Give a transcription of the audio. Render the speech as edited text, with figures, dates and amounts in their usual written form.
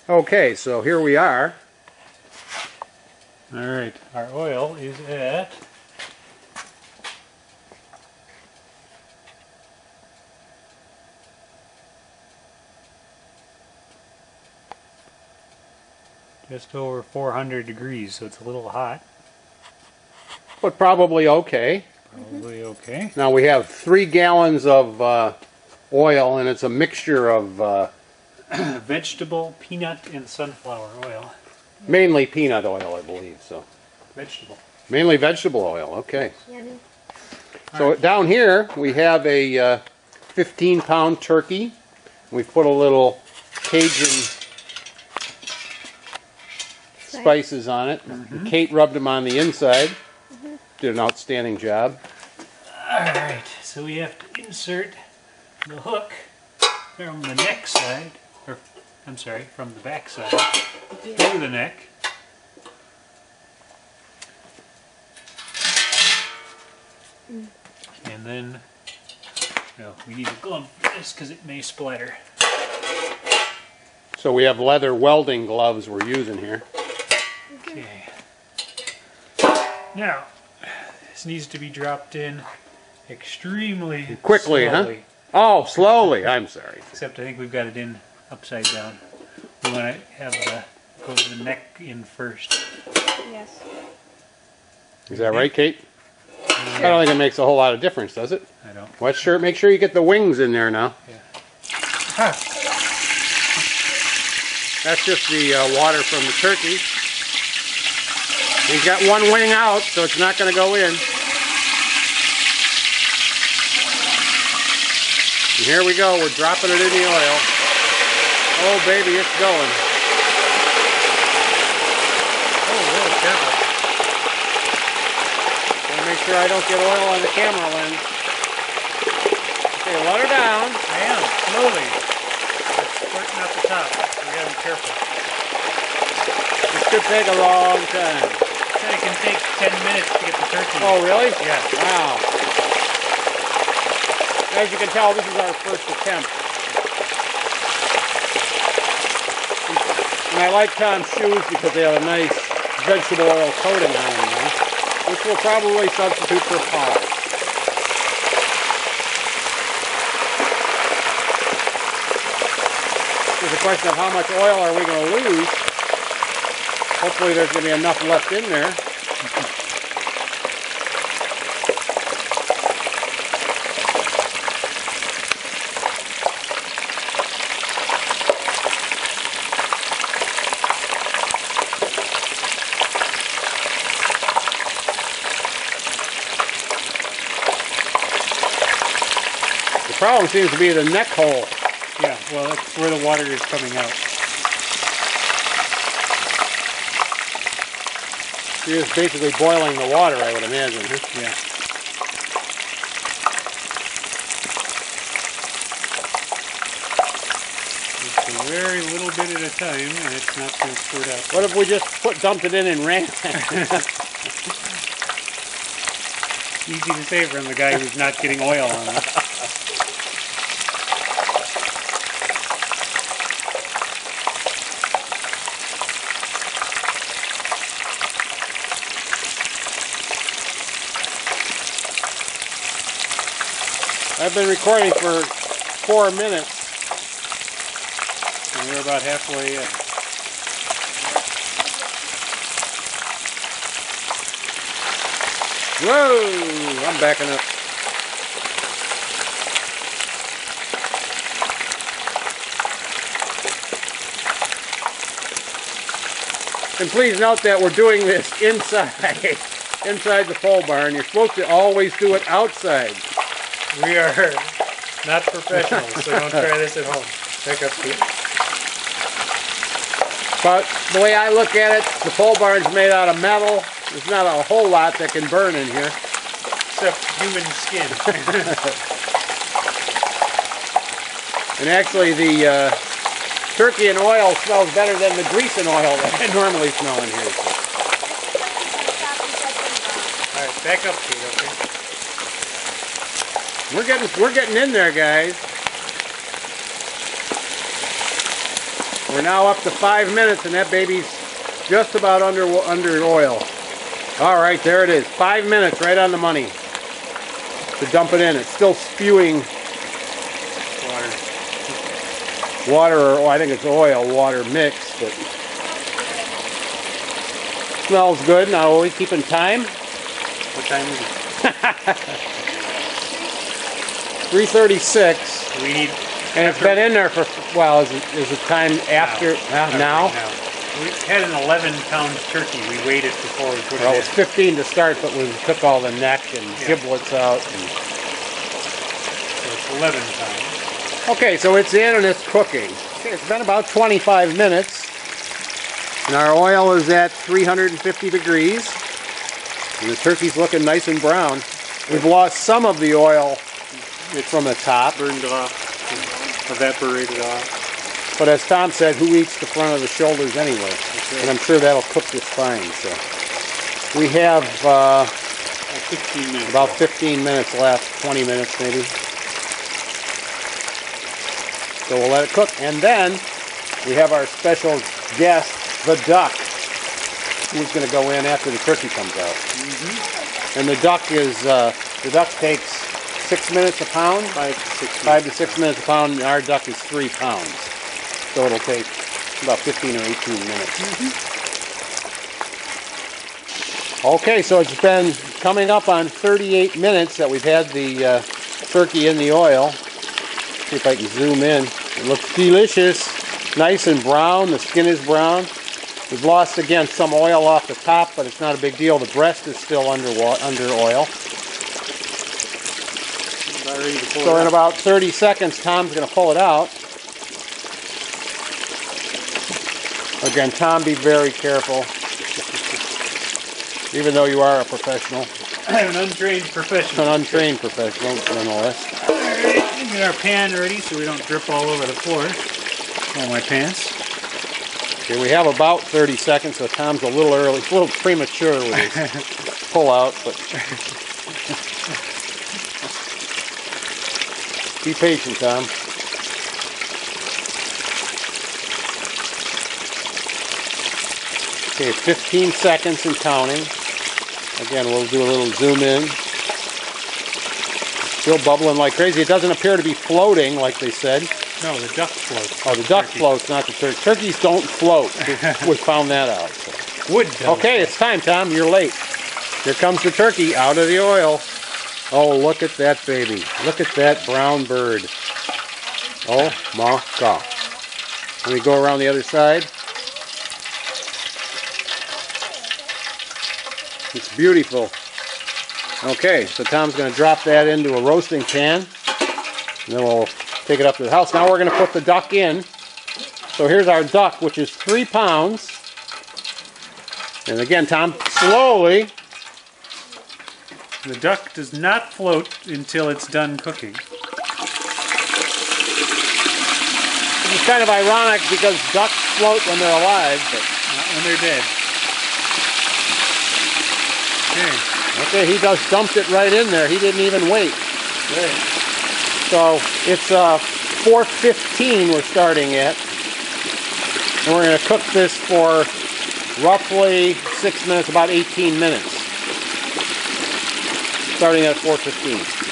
Okay, so here we are. Alright, our oil is at just over 400 degrees, so it's a little hot. But probably okay. Probably okay. Now we have 3 gallons of oil, and it's a mixture of Vegetable, peanut, and sunflower oil. mainly peanut oil, I believe. So Vegetable. mainly vegetable oil. Okay. Yummy. So down here we have a 15-pound turkey. We've put a little Cajun spices on it. Kate rubbed them on the inside. Did an outstanding job. Alright, so we have to insert the hook from the neck side, or I'm sorry, from the back side through the neck. And then, well, we need a glove for this because it may splatter. So we have leather welding gloves we're using here. Okay. Now, this needs to be dropped in extremely Quickly, slowly. Oh, slowly. I'm sorry. Except I think we've got it in upside down. We want to have go to the neck in first. Yes. Is that right, Kate? I don't think it makes a whole lot of difference, does it? I don't. Well, sure. Make sure you get the wings in there now. Yeah. That's just the water from the turkey. He's got one wing out, so it's not going to go in. And here we go. We're dropping it in the oil. Oh, baby, it's going. Oh, really careful. Gotta make sure I don't get oil on the camera lens. Okay, let her down. I am, slowly. It's squirting out the top. We gotta be careful. This could take a long time. It can take 10 minutes to get the turkey. Oh, really? Yeah. Wow. As you can tell, this is our first attempt. And I like Tom's shoes because they have a nice vegetable oil coating on them now, which will probably substitute for polish. There's a question of how much oil are we going to lose. Hopefully there's going to be enough left in there. The problem seems to be the neck hole. Yeah, well, that's where the water is coming out. You're just basically boiling the water, I would imagine. Huh? Yeah. Just a very little bit at a time, and it's not going to squirt out. What if we just dumped it in and ran? Easy to say from the guy who's not getting oil on it. I've been recording for 4 minutes. And we're about halfway in. Whoa! I'm backing up. And please note that we're doing this inside the pole barn. You're supposed to always do it outside. We are not professionals, so don't try this at home. Back up, Pete. But the way I look at it, the pole barn's made out of metal. There's not a whole lot that can burn in here. Except human skin. And actually the turkey and oil smells better than the grease and oil that I normally smell in here. Alright, back up, Pete, okay? We're getting in there, guys. We're now up to 5 minutes, and that baby's just about under oil. All right, there it is. 5 minutes, right on the money to dump it in. It's still spewing water, or I think it's oil, water mix, but smells good. Now, are we keeping time? What time is it? 3:36. We need. And it's been in there for, well, is it time after, now? We had an 11-pound turkey. We waited before we put Well, it it was 15 to start, but we took all the neck and giblets out. in. So it's 11 pounds. Okay, so it's in and it's cooking. Okay, it's been about 25 minutes. And our oil is at 350 degrees. And the turkey's looking nice and brown. We've lost some of the oil from the top. Burned off, evaporated off. But as Tom said, who eats the front of the shoulders anyway? Right. And I'm sure that'll cook just fine. So we have 15 minutes. about 15 minutes left, 20 minutes maybe. So we'll let it cook. And then we have our special guest, the duck, who's going to go in after the turkey comes out. And the duck takes 6 minutes a pound? 5 to 6 minutes a pound. And our duck is 3 pounds. So it'll take about 15 or 18 minutes. Okay, so it's been coming up on 38 minutes that we've had the turkey in the oil. See if I can zoom in. It looks delicious. Nice and brown. The skin is brown. We've lost, again, some oil off the top, but it's not a big deal. The breast is still under oil. So in about 30 seconds, Tom's going to pull it out. Again, Tom, be very careful. Even though you are a professional. I'm an untrained professional. An untrained professional, nonetheless. Alright, get our pan ready so we don't drip all over the floor. All my pants. Okay, we have about 30 seconds, so Tom's a little early. It's a little premature with his pull out, but be patient, Tom. Okay, 15 seconds and counting. Again, we'll do a little zoom in. Still bubbling like crazy. It doesn't appear to be floating like they said. No, the duck floats. Oh, the duck floats, not the turkey. Turkeys don't float. We found that out. So. Wood does. Okay, it's time, Tom. You're late. Here comes the turkey out of the oil. Oh, look at that baby. Look at that brown bird. Oh, my God. Let me go around the other side. It's beautiful. Okay, so Tom's going to drop that into a roasting pan. And then we'll take it up to the house. Now we're going to put the duck in. So here's our duck, which is 3 pounds. And again, Tom, slowly. The duck does not float until it's done cooking. It's kind of ironic because ducks float when they're alive, but Not when they're dead. okay, he just dumped it right in there. He didn't even wait. Okay. So it's 4:15 we're starting at. And we're going to cook this for roughly 6 minutes, about 18 minutes. Starting at 4:15.